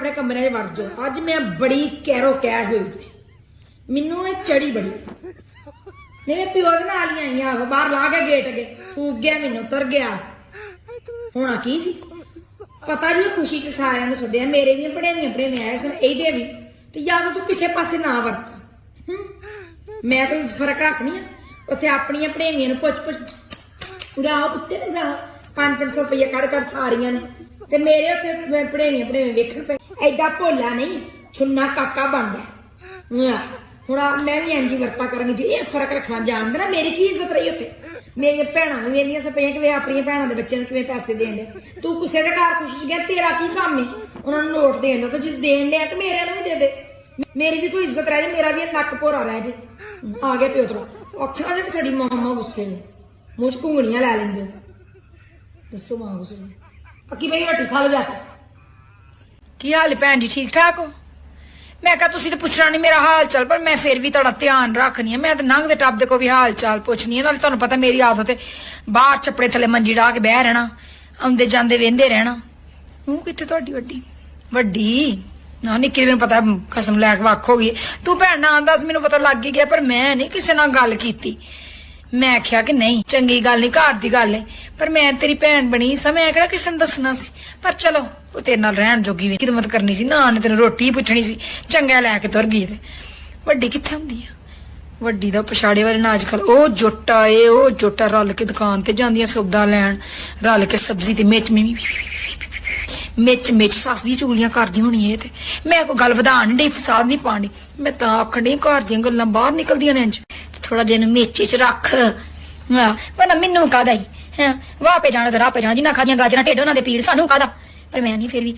अपने कमरे वड़ जाओ। अज मैं बड़ी कैरो कह हुई जी, मैनू चढ़ी बड़ी नहीं। मैं प्यो दे नाल ही आई आहो, बाहर ला के गेट अगे फूक गया, मैनू तुर गया। होना की सी पता जी, खुशी च सारिਆਂ ਨੂੰ सद्दिया, मेरे भी भड़ेवी आए सन, ਇਹਦੇ भी ते या तो तू किसी पासे ना वरत। मैं कोई फर्क रखनी उत्थे अपनी भड़ेवियां नूं पुछ उड़ाओ पुत्ते उड़ाओ 500 रुपये कड़ सारियां ने ते मेरे उत्थे भड़ेवियां वेखण पे। ऐडा भोला नहीं, छुन्ना काका बनदा। हुण मैं भी इंज वरता करांगी जी, ये फर्क रखना जानदे ना। मेरी की इज्जत रही उत्थे, मेरिया भैणां भी मेरियां सपईयां कि अपनी भैणां दे बच्चें नूं किवें पैसे देण दे। तू किसी दे घर खुशी गया, तेरा की काम है उन्होंने नोट देण दा? जे देण लिया तो मेरे नूं भी दे दे, मेरी भी कोई इज्जत रह जाए, मेरा भी नक भोरा रह जाए। आ गया प्यो तरा आखना जी साडी मामा गुस्से में मूँह च घूंगड़ियां लै लैंदे हो। दसो मां गुस्से में पक्की बई रोटी खा लो जाके। की हाल है भैन जी, ठीक ठाक हो? मैं कहा तुसीं ते पुछना नहीं मेरा हाल चाल, पर मैं फिर भी तुहाडा ध्यान रखनी है। मैं तो लंघदे टपदे को भी हाल चाल पुछनी है। नाले तुहानूं पता मेरी आदत है बाहर छप्पड़े थले मंजी डाह के बह रहना, आउंदे जांदे वेंदे रहना। मूँह कित्थे तुहाडी वड्डी वड्डी ना निक्की मैनूं पता कसम लैके वक् हो गई। तू भैन ना दस, मैनूं पता लग ही गया, पर मैं नहीं किसी नाल गल कीती। मैं आख्या कि नहीं चंगी गल नहीं, घर दी गल है, पर मैं तेरी भैन बनी सा, मैं किहड़ा किसी नूं दसना सी। पर चलो वो तेरे नाल रहन जोगी खिदमत करनी सी ना, ने तेरे रोटी पुछनी सी, चंगा लैके तुर गई। ते वड्डी कित्थे हुंदी आ? वड्डी दा पछाड़े वाले ना अजकल ओ जोटा ए ओ जोटा रल के दुकान ते जांदियां सौदा लैन, रल के सब्जी ते मिच सस दी चुगलियां करदी होनी है। ते मैं कोई गल वधा नहीं डई, फसाद नहीं पानी। मैं तां आखण डई घर दियां गल्लां बाहर निकलदियां ने इंज। थोड़ा दिन मेचे च रख पर मैनू कादा ही वाह पे जाना तो राह पे जाना, जिन्ना खादियां गाजरां ढिड उन्हां दे पीड़ सानू कादा। पर मैं नहीं, फिर भी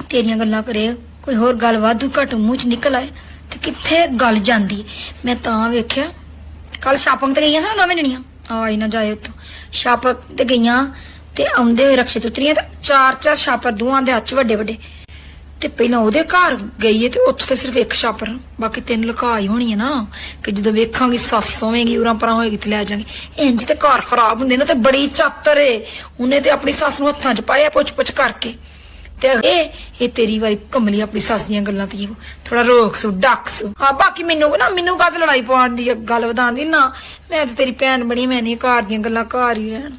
तेरियां गल्लां करे कोई होर गल वाधू घट मूँह च निकल आए ते कित्थे गल जांदी। मैं तां वेख्या कल शापिंग ते गईयां सन दोवें जणियां, आई ना जाए उत्तों शापिंग ते गईयां ते आउंदे होए रक्शे ते उतरियां ते चार छापर दोवां दे हत्थ च वड्डे वड्डे। ते पहला ओहदे घर गई है ते उत्थे फिर सिर्फ एक छापर, बाकी तीन लुकाई होनी है ना कि जो वेखांगी सस होवेगी उरां परां होएगी ते लै जांगी। इंज ते घर खराब हुंदे ना। ते बड़ी चातर है, उन्हें ते अपनी सस नूं हत्थां च पाया पुछ करके। ते ए तेरी वारी कमली अपनी सस दियां गल्लां ते थोड़ा रोक सू डक सू। हाँ बाकी मैनू काहते लड़ाई पाउण दी गल वधाण दी ना। मैं ते तेरी भैन बनी, मैं नहीं घर दियां गल्लां घर ही रहण।